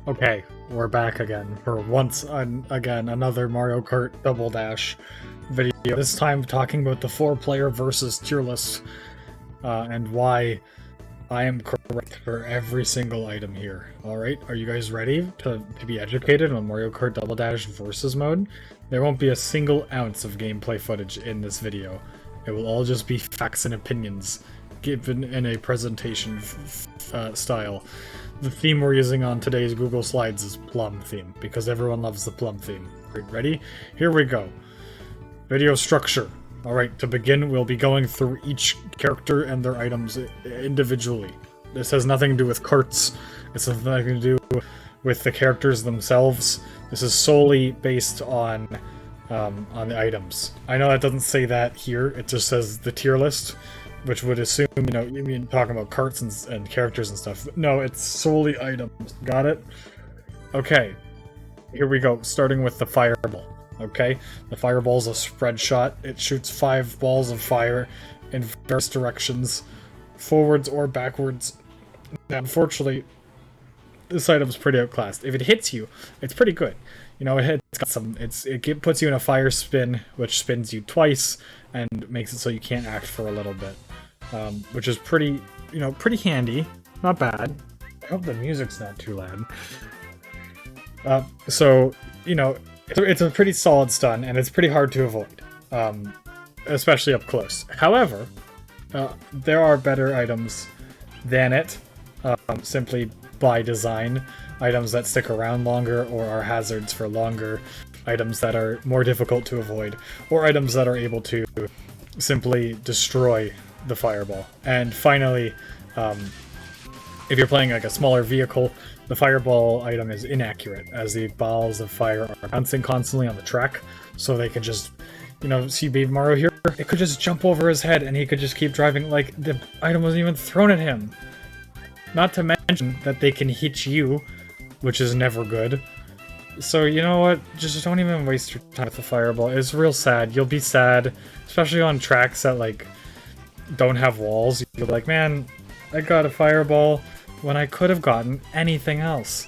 Okay, we're back again for again another Mario Kart Double Dash video. This time talking about the 4-player versus tier list and why I am correct for every single item here. Alright, are you guys ready to be educated on Mario Kart Double Dash versus mode? There won't be a single ounce of gameplay footage in this video. It will all just be facts and opinions given in a presentation style. The theme we're using on today's Google Slides is Plum theme, because everyone loves the Plum theme. Ready? Here we go. Video structure. Alright, to begin, we'll be going through each character and their items individually. This has nothing to do with carts. This has nothing to do with the characters themselves. This is solely based on the items. I know that doesn't say that here, it just says the tier list, which would assume, you know, you mean talking about carts and characters and stuff. But no, it's solely items. Got it? Okay. Here we go, starting with the fireball. Okay? The fireball's a spread shot. It shoots 5 balls of fire in various directions, forwards or backwards. Unfortunately, this item's pretty outclassed. If it hits you, it's pretty good. You know, it puts you in a fire spin, which spins you twice and makes it so you can't act for a little bit. Which is pretty handy. Not bad. I hope the music's not too loud. So, you know, it's a pretty solid stun, and it's pretty hard to avoid. Especially up close. However, there are better items than it, simply by design. Items that stick around longer, or are hazards for longer. Items that are more difficult to avoid. Or items that are able to simply destroy the fireball. And finally, if you're playing like a smaller vehicle, the fireball item is inaccurate, as the balls of fire are bouncing constantly on the track, so they could just, you know, see Baby Mario here, it could just jump over his head and he could just keep driving like the item wasn't even thrown at him. Not to mention that they can hit you, which is never good. So, you know what, just don't even waste your time with the fireball. It's real sad. You'll be sad, especially on tracks that, like, don't have walls. You'll be like, man, I got a fireball when I could have gotten anything else.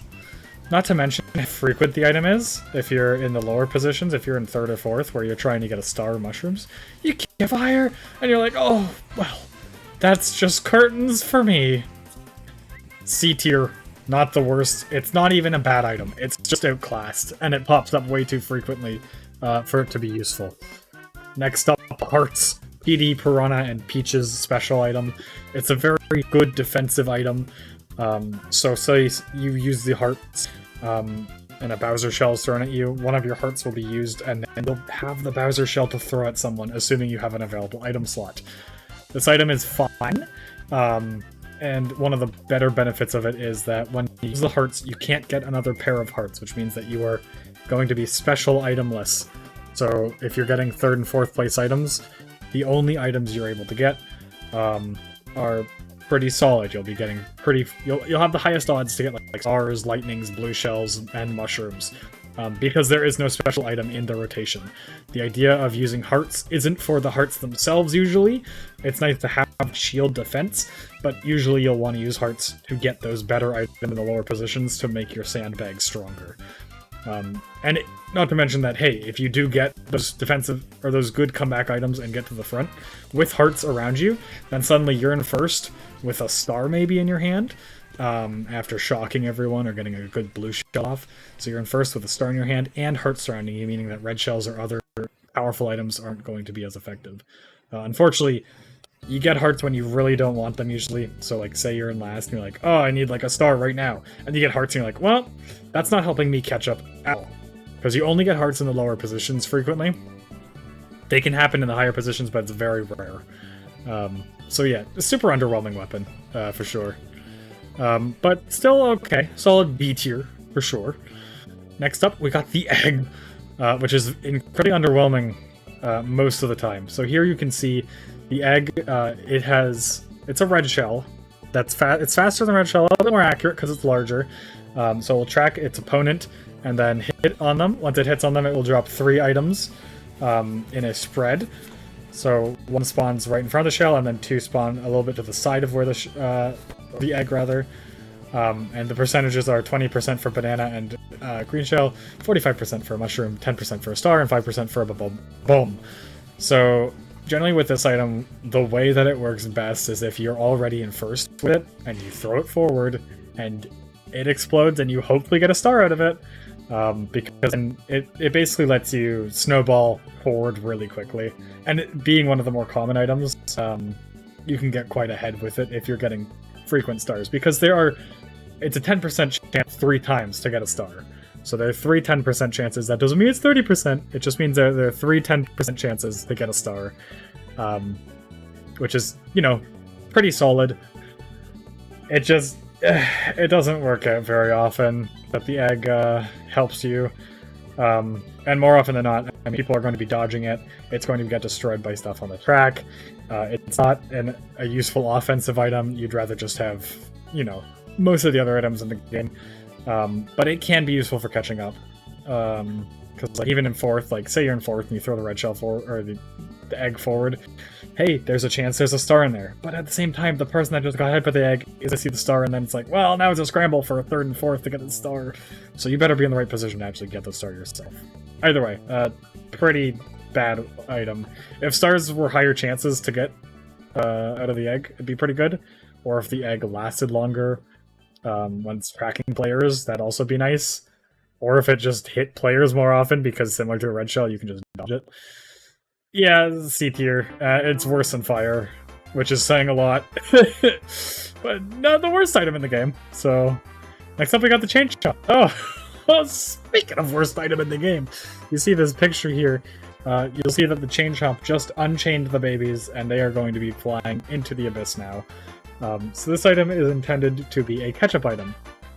Not to mention how frequent the item is. If you're in the lower positions, if you're in 3rd or 4th, where you're trying to get a star or mushrooms, you can't fire, and you're like, oh, well, that's just curtains for me. C tier. Not the worst. It's not even a bad item. It's just outclassed, and it pops up way too frequently for it to be useful. Next up, Hearts. PD, Piranha, and Peach's special item. It's a very good defensive item. So say you use the hearts and a Bowser shell is thrown at you, one of your hearts will be used, and then you'll have the Bowser shell to throw at someone, assuming you have an available item slot. This item is fine. And one of the better benefits of it is that when you use the hearts, you can't get another pair of hearts, which means that you are going to be special itemless. So if you're getting 3rd and 4th place items, the only items you're able to get are pretty solid. You'll be getting you'll have the highest odds to get like stars, lightnings, blue shells, and mushrooms. Because there is no special item in the rotation. The idea of using hearts isn't for the hearts themselves usually. It's nice to have shield defense, but usually you'll want to use hearts to get those better items in the lower positions to make your sandbag stronger. Not to mention that, hey, if you do get those defensive or those good comeback items and get to the front with hearts around you, then suddenly you're in 1st with a star maybe in your hand. After shocking everyone or getting a good blue shell off. So you're in 1st with a star in your hand and hearts surrounding you, meaning that red shells or other powerful items aren't going to be as effective. Unfortunately, you get hearts when you really don't want them usually. So like say you're in last and you're like, oh, I need like a star right now. And you get hearts and you're like, well, that's not helping me catch up at all. Because you only get hearts in the lower positions frequently. They can happen in the higher positions, but it's very rare. So yeah, a super underwhelming weapon, for sure. But still okay. Solid B tier, for sure. Next up, we got the egg, which is incredibly underwhelming most of the time. So here you can see the egg, it's a red shell. It's faster than red shell, a little bit more accurate because it's larger. So we'll track its opponent and then hit on them. Once it hits on them, it will drop 3 items in a spread. So 1 spawns right in front of the shell, and then 2 spawn a little bit to the side of where the egg, rather. And the percentages are 20% for banana and green shell, 45% for a mushroom, 10% for a star, and 5% for a BOB-OMB. So generally with this item, the way that it works best is if you're already in first with it, and you throw it forward, and it explodes, and you hopefully get a star out of it, because it basically lets you snowball forward really quickly. And it being one of the more common items, you can get quite ahead with it if you're getting frequent stars, because it's a 10% chance 3 times to get a star. So there are 3 10% chances. That doesn't mean it's 30%, it just means there are 3 10% chances to get a star. Which is, you know, pretty solid. It just, it doesn't work out very often that the egg helps you. And more often than not, I mean, people are going to be dodging it. It's going to get destroyed by stuff on the track. It's not a useful offensive item. You'd rather just have, you know, most of the other items in the game. But it can be useful for catching up. Because like, even in 4th, like say you're in 4th and you throw the red shell forward, or the egg forward, hey, there's a chance there's a star in there. But at the same time, the person that just got hit by the egg is to see the star, and then it's like, well, now it's a scramble for a 3rd and 4th to get the star. So you better be in the right position to actually get the star yourself. Either way, pretty bad item. If stars were higher chances to get out of the egg, it'd be pretty good. Or if the egg lasted longer when it's tracking players, that'd also be nice. Or if it just hit players more often, because similar to a red shell, you can just dodge it. Yeah, C tier. It's worse than fire, which is saying a lot. But not the worst item in the game. So, next up we got the Chain Chomp. Oh, well, speaking of worst item in the game, you see this picture here. You'll see that the Chain Chomp just unchained the babies, and they are going to be flying into the abyss now. So this item is intended to be a catch-up item,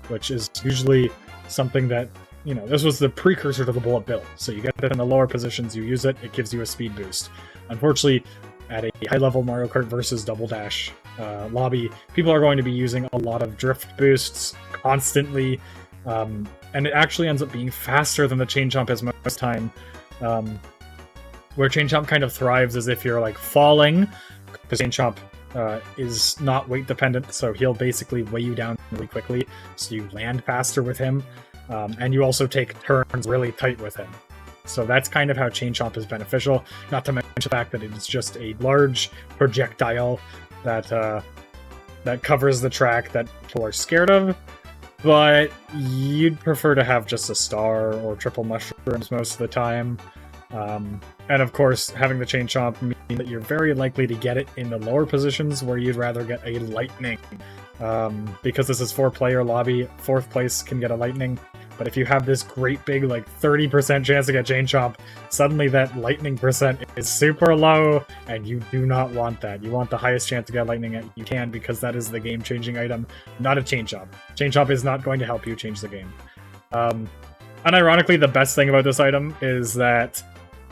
which is usually something that, you know, this was the precursor to the bullet bill. So you get it in the lower positions, you use it, it gives you a speed boost. Unfortunately, at a high-level Mario Kart versus Double Dash lobby, people are going to be using a lot of drift boosts constantly, and it actually ends up being faster than the Chain Chomp is most time. Where Chain Chomp kind of thrives is if you're like falling, because Chain Chomp is not weight dependent, so he'll basically weigh you down really quickly, so you land faster with him. And you also take turns really tight with him. So that's kind of how Chain Chomp is beneficial, not to mention the fact that it is just a large projectile that that covers the track that people are scared of, but you'd prefer to have just a star or triple mushrooms most of the time. And of course, having the Chain Chomp means that you're very likely to get it in the lower positions where you'd rather get a lightning. Because this is 4-player lobby, 4th place can get a lightning. But if you have this great big, like, 30% chance to get Chain Chomp, suddenly that lightning percent is super low, and you do not want that. You want the highest chance to get lightning you can, because that is the game-changing item, not a Chain Chomp. Chain Chomp is not going to help you change the game. Unironically, the best thing about this item is that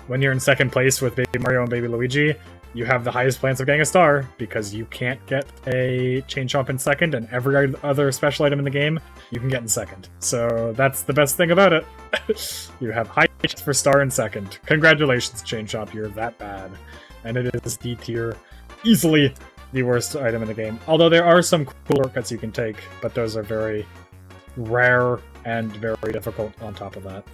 when you're in 2nd place with Baby Mario and Baby Luigi, you have the highest chance of getting a star, because you can't get a Chain Chomp in 2nd, and every other special item in the game you can get in 2nd. So that's the best thing about it. You have high chance for star in 2nd. Congratulations, Chain Chomp, you're that bad. And it is D tier, easily the worst item in the game. Although there are some cool shortcuts you can take, but those are very rare and very difficult on top of that.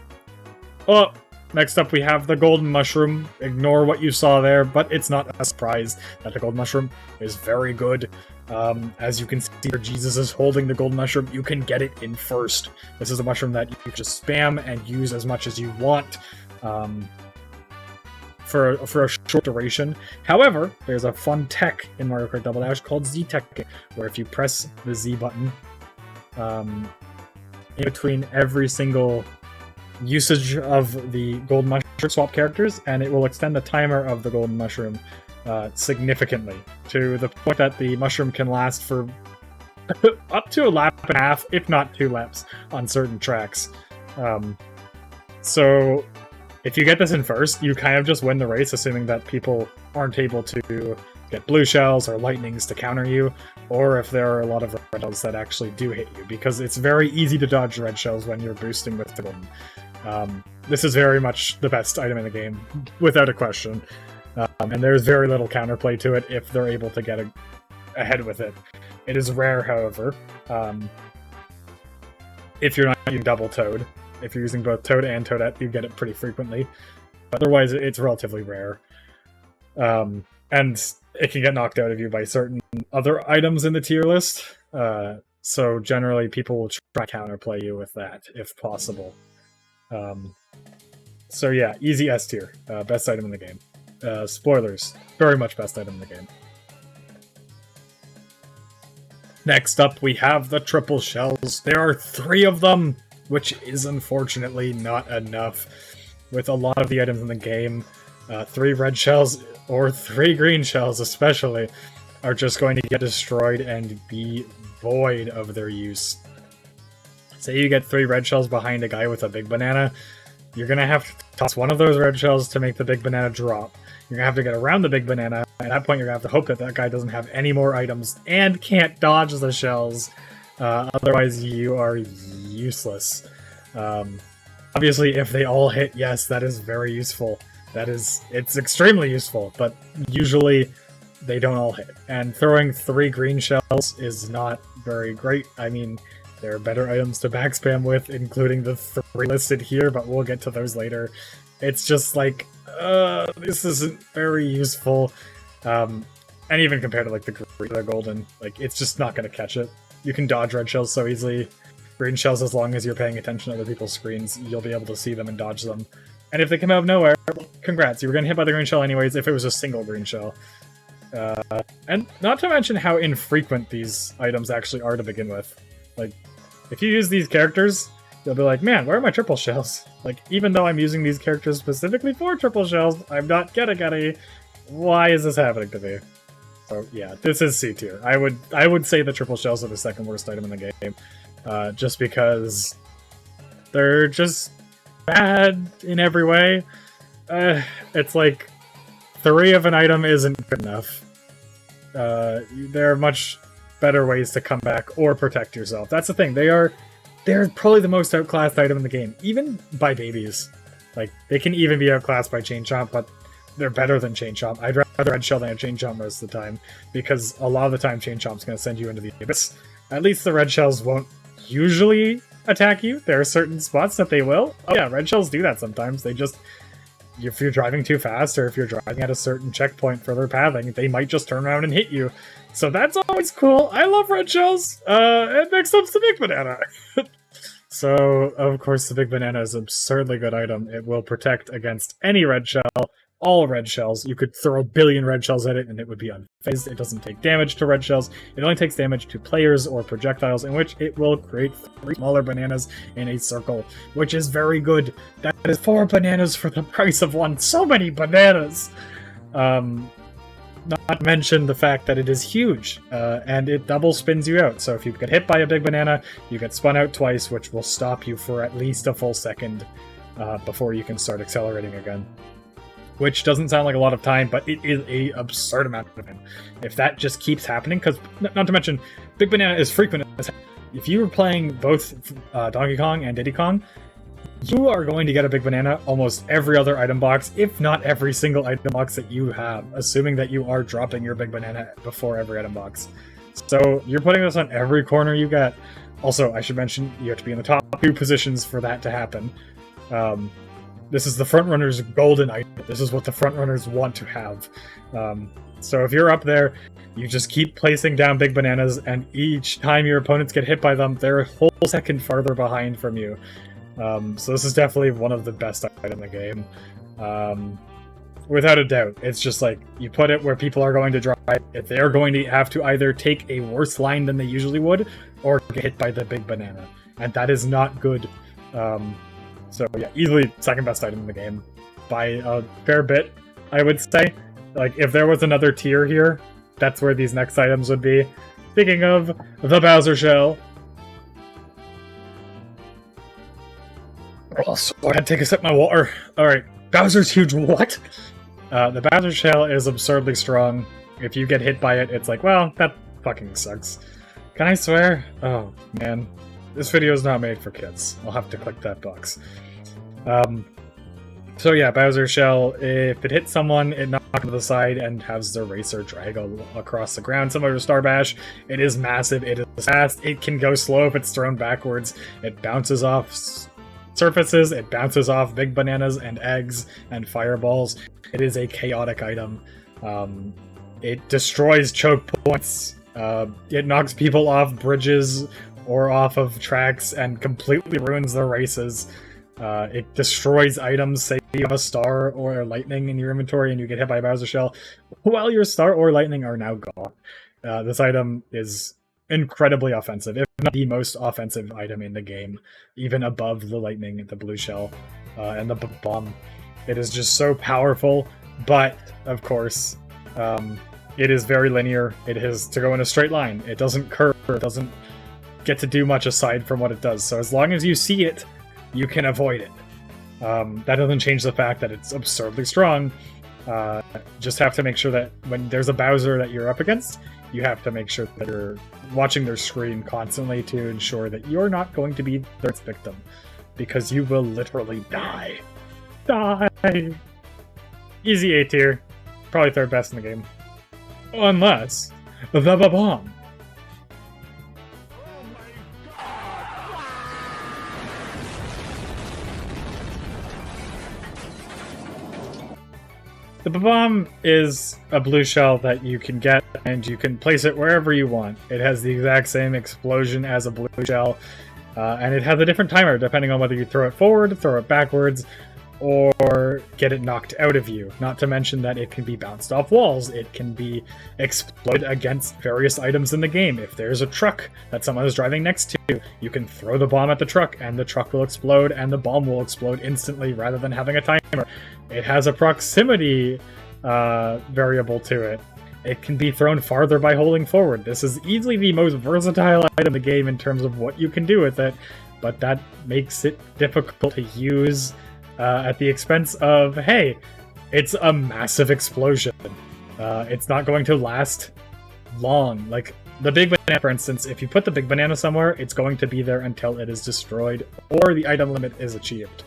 Oh! Next up, we have the Golden Mushroom. Ignore what you saw there, but it's not a surprise that the Golden Mushroom is very good. As you can see here, Jesus is holding the Golden Mushroom. You can get it in first. This is a mushroom that you can just spam and use as much as you want for a short duration. However, there's a fun tech in Mario Kart Double Dash called Z-Tech, where if you press the Z button in between every single usage of the Golden Mushroom, swap characters, and it will extend the timer of the Golden Mushroom significantly, to the point that the mushroom can last for up to a lap and a half, if not 2 laps, on certain tracks. So if you get this in first, you kind of just win the race, assuming that people aren't able to get blue shells or lightnings to counter you, or if there are a lot of red shells that actually do hit you, because it's very easy to dodge red shells when you're boosting with the golden. This is very much the best item in the game, without a question. And there's very little counterplay to it if they're able to get ahead with it. It is rare, however. if you're not using double Toad. If you're using both Toad and Toadette, you get it pretty frequently. Otherwise, it's relatively rare. And it can get knocked out of you by certain other items in the tier list. So generally, people will try to counterplay you with that, if possible. So yeah, easy S tier. Best item in the game. Spoilers. Very much best item in the game. Next up, we have the triple shells. There are 3 of them, which is unfortunately not enough. With a lot of the items in the game, 3 red shells, or 3 green shells especially, are just going to get destroyed and be void of their use. Say you get 3 red shells behind a guy with a big banana, you're going to have to toss one of those red shells to make the big banana drop. You're going to have to get around the big banana. At that point, you're going to have to hope that that guy doesn't have any more items and can't dodge the shells. Otherwise, you are useless. Obviously, if they all hit, yes, that is very useful. It's extremely useful, but usually they don't all hit. And throwing 3 green shells is not very great. I mean, there are better items to backspam with, including the 3 listed here, but we'll get to those later. It's just like, this isn't very useful. And even compared to like the green or the golden, like it's just not going to catch it. You can dodge red shells so easily. Green shells, as long as you're paying attention to other people's screens, you'll be able to see them and dodge them. And if they come out of nowhere, congrats, you were getting hit by the green shell anyways if it was a single green shell. And not to mention how infrequent these items actually are to begin with. Like, if you use these characters, you'll be like, man, where are my triple shells? Like, even though I'm using these characters specifically for triple shells, I'm not getting any. Why is this happening to me? So yeah, this is C tier. I would say the triple shells are the second worst item in the game. Just because they're just bad in every way. It's like 3 of an item isn't good enough. There are much better ways to come back or protect yourself. That's the thing. They're probably the most outclassed item in the game, even by babies. Like, they can even be outclassed by Chain Chomp, but they're better than Chain Chomp. I'd rather Red Shell than a Chain Chomp most of the time, because a lot of the time Chain Chomp's going to send you into the abyss. At least the red shells won't usually attack you. There are certain spots that they will. Oh yeah, red shells do that sometimes. They just, if you're driving too fast, or if you're driving at a certain checkpoint for their pathing, they might just turn around and hit you. So that's always cool. I love red shells. And next up's the big banana. So, of course, the big banana is an absurdly good item. It will protect against any red shell, all red shells. You could throw a billion red shells at it and it would be unfazed. It doesn't take damage to red shells. It only takes damage to players or projectiles, in which it will create 3 smaller bananas in a circle, which is very good. That is 4 bananas for the price of 1. So many bananas! Not to mention the fact that it is huge, and it double spins you out. So if you get hit by a big banana, you get spun out twice, which will stop you for at least a full second before you can start accelerating again. Which doesn't sound like a lot of time, but it is an absurd amount of time. If that just keeps happening, because not to mention, big banana is frequent. If you were playing both Donkey Kong and Diddy Kong, you are going to get a big banana almost every other item box, if not every single item box that you have, assuming that you are dropping your big banana before every item box. So you're putting this on every corner you get. Also, I should mention, you have to be in the top 2 positions for that to happen. This is the frontrunner's golden item. This is what the frontrunners want to have. So if you're up there, you just keep placing down big bananas, and each time your opponents get hit by them, they're a whole second farther behind from you. So this is definitely one of the best items in the game. Without a doubt. It's just like, you put it where people are going to drive. If they're going to have to either take a worse line than they usually would, or get hit by the big banana. And that is not good. So yeah, easily second best item in the game. By a fair bit, I would say. Like, if there was another tier here, that's where these next items would be. Speaking of the Bowser Shell. Also, I had to take a sip of my water. Alright, Bowser's huge what? The Bowser Shell is absurdly strong. If you get hit by it, it's like, well, that fucking sucks. Can I swear? Oh, man. This video is not made for kids. I'll have to click that box. So yeah, Bowser Shell, if it hits someone, it knocks them to the side and has the racer drag across the ground, similar to Star Bash. It is massive, it is fast, it can go slow if it's thrown backwards, it bounces off surfaces, it bounces off big bananas and eggs and fireballs. It is a chaotic item. It destroys choke points, it knocks people off bridges or off of tracks and completely ruins the races. It destroys items. Say you have a star or lightning in your inventory and you get hit by a Bowser Shell, well, your star or lightning are now gone. This item is incredibly offensive, if not the most offensive item in the game, even above the lightning, the blue shell, and the bomb. It is just so powerful, but, of course, it is very linear. It is to go in a straight line. It doesn't curve, it doesn't get to do much aside from what it does, so as long as you see it, you can avoid it. That doesn't change the fact that it's absurdly strong. Just have to make sure that when there's a Bowser that you're up against, you have to make sure that you're watching their screen constantly to ensure that you're not going to be their victim, because you will literally die. Die! Easy A tier. Probably third best in the game. Unless the BOB-OMB. The BOB-OMB is a blue shell that you can get, and you can place it wherever you want. It has the exact same explosion as a blue shell, and it has a different timer depending on whether you throw it forward, throw it backwards, or get it knocked out of you. Not to mention that it can be bounced off walls, it can be exploded against various items in the game. If there's a truck that someone is driving next to, you can throw the bomb at the truck, and the truck will explode, and the bomb will explode instantly rather than having a timer. It has a proximity variable to it. It can be thrown farther by holding forward. This is easily the most versatile item in the game in terms of what you can do with it, but that makes it difficult to use at the expense of, hey, it's a massive explosion. It's not going to last long. Like, the big banana, for instance, if you put the big banana somewhere, it's going to be there until it is destroyed or the item limit is achieved.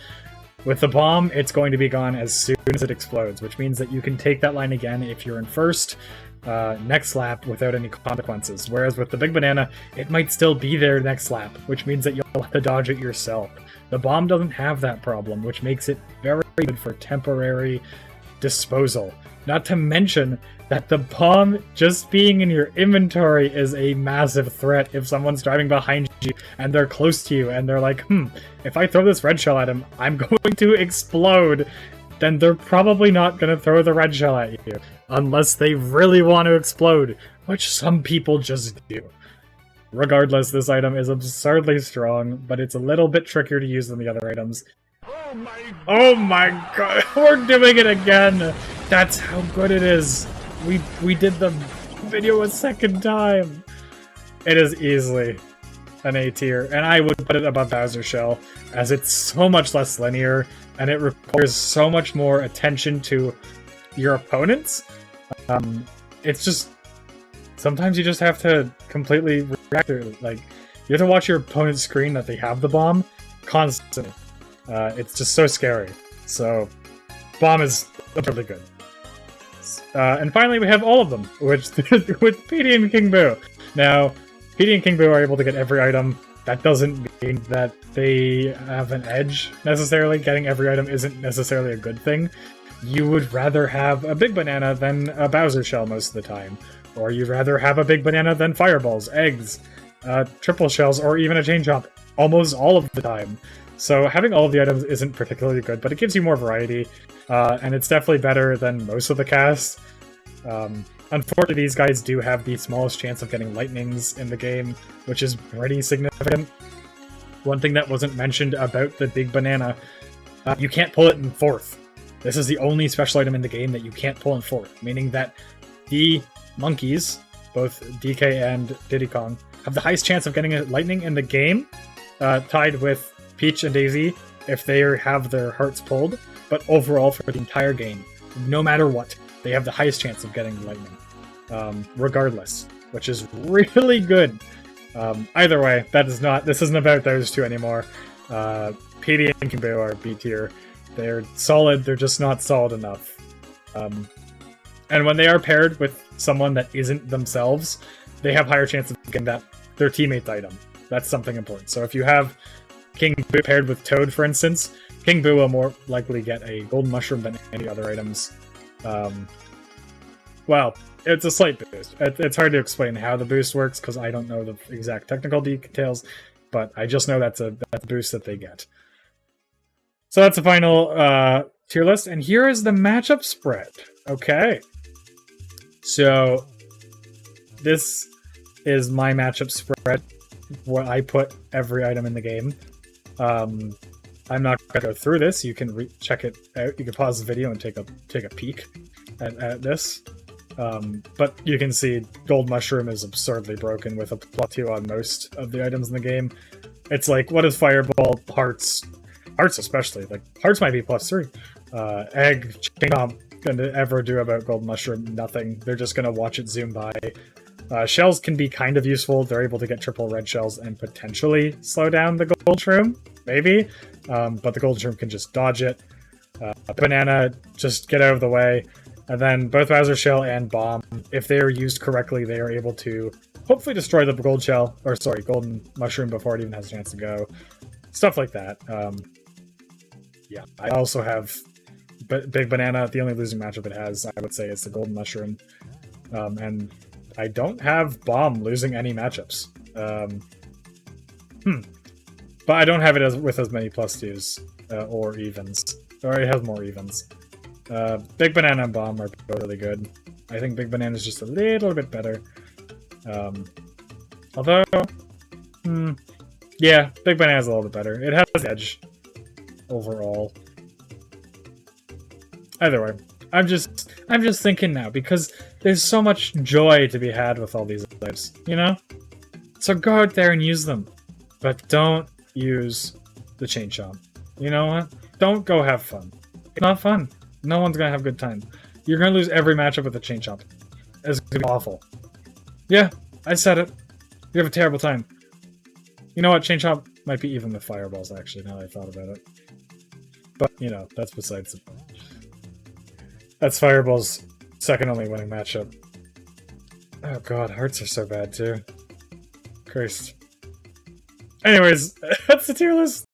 With the bomb, it's going to be gone as soon as it explodes, which means that you can take that line again if you're in first, next lap without any consequences. Whereas with the big banana, it might still be there next lap, which means that you'll have to dodge it yourself. The bomb doesn't have that problem, which makes it very good for temporary disposal. Not to mention that the bomb just being in your inventory is a massive threat if someone's driving behind you and they're close to you and they're like, if I throw this red shell at him, I'm going to explode. Then they're probably not going to throw the red shell at you, unless they really want to explode, which some people just do. Regardless, this item is absurdly strong, but it's a little bit trickier to use than the other items. Oh my god, we're doing it again! That's how good it is! We did the video a second time! It is easily an A tier, and I would put it above Bowser Shell, as it's so much less linear, and it requires so much more attention to your opponents. It's just... sometimes you just have to completely react to it. Like, you have to watch your opponent's screen that they have the bomb constantly. It's just so scary. So, bomb is really good. And finally, we have all of them, which with Petey and King Boo. Now, Petey and King Boo are able to get every item. That doesn't mean that they have an edge, necessarily. Getting every item isn't necessarily a good thing. You would rather have a big banana than a Bowser Shell most of the time. Or you'd rather have a big banana than fireballs, eggs, triple shells, or even a chain chomp almost all of the time. So having all of the items isn't particularly good, but it gives you more variety, and it's definitely better than most of the cast. Unfortunately, these guys do have the smallest chance of getting lightnings in the game, which is pretty significant. One thing that wasn't mentioned about the big banana, you can't pull it in fourth. This is the only special item in the game that you can't pull in fourth, meaning that the monkeys, both DK and Diddy Kong, have the highest chance of getting a lightning in the game, tied with Peach and Daisy if they have their hearts pulled, but overall for the entire game, no matter what, they have the highest chance of getting lightning, regardless, which is really good. Either way, this isn't about those two anymore. Petey and King Boo are B tier. They're solid, they're just not solid enough. And when they are paired with someone that isn't themselves, they have higher chances of getting their teammate's item. That's something important. So if you have King Boo paired with Toad, for instance, King Boo will more likely get a golden mushroom than any other items. Well, it's a slight boost. It's hard to explain how the boost works because I don't know the exact technical details, but I just know that's a boost that they get. So that's the final tier list, and here is the matchup spread. Okay. So this is my matchup spread, where I put every item in the game. I'm not going to go through this. You can check it out. You can pause the video and take a peek at this. But you can see Gold Mushroom is absurdly broken with a +2 on most of the items in the game. It's like, what is Fireball, Hearts especially, like Hearts might be +3. Egg, Chain Chomp gonna ever do about Gold Mushroom? Nothing. They're just gonna watch it zoom by. Shells can be kind of useful. They're able to get triple red shells and potentially slow down the Gold Shroom, maybe. But the Gold Shroom can just dodge it. Banana, just get out of the way. And then both Bowser Shell and Bomb, if they are used correctly, they are able to hopefully destroy the Golden Mushroom before it even has a chance to go. Stuff like that. Yeah, I also have Big Banana. The only losing matchup it has, I would say, is the Golden Mushroom. And I don't have Bomb losing any matchups. But I don't have it with as many +2s or evens. Or it has more evens. Big Banana and Bomb are both really good. I think Big Banana is just a little bit better. Although, yeah, Big Banana is a little bit better. It has edge overall. Either way, I'm just thinking now because there's so much joy to be had with all these items, you know? So go out there and use them, but don't use the Chain Chomp. You know what? Don't go have fun. It's not fun. No one's gonna have a good time. You're gonna lose every matchup with the Chain Chomp. It's gonna be awful. Yeah, I said it. You have a terrible time. You know what? Chain Chomp might be even with Fireballs, actually, now that I thought about it. But, you know, that's besides the point. That's Fireball's second only winning matchup. Oh god, Hearts are so bad, too. Christ. Anyways, that's the tier list.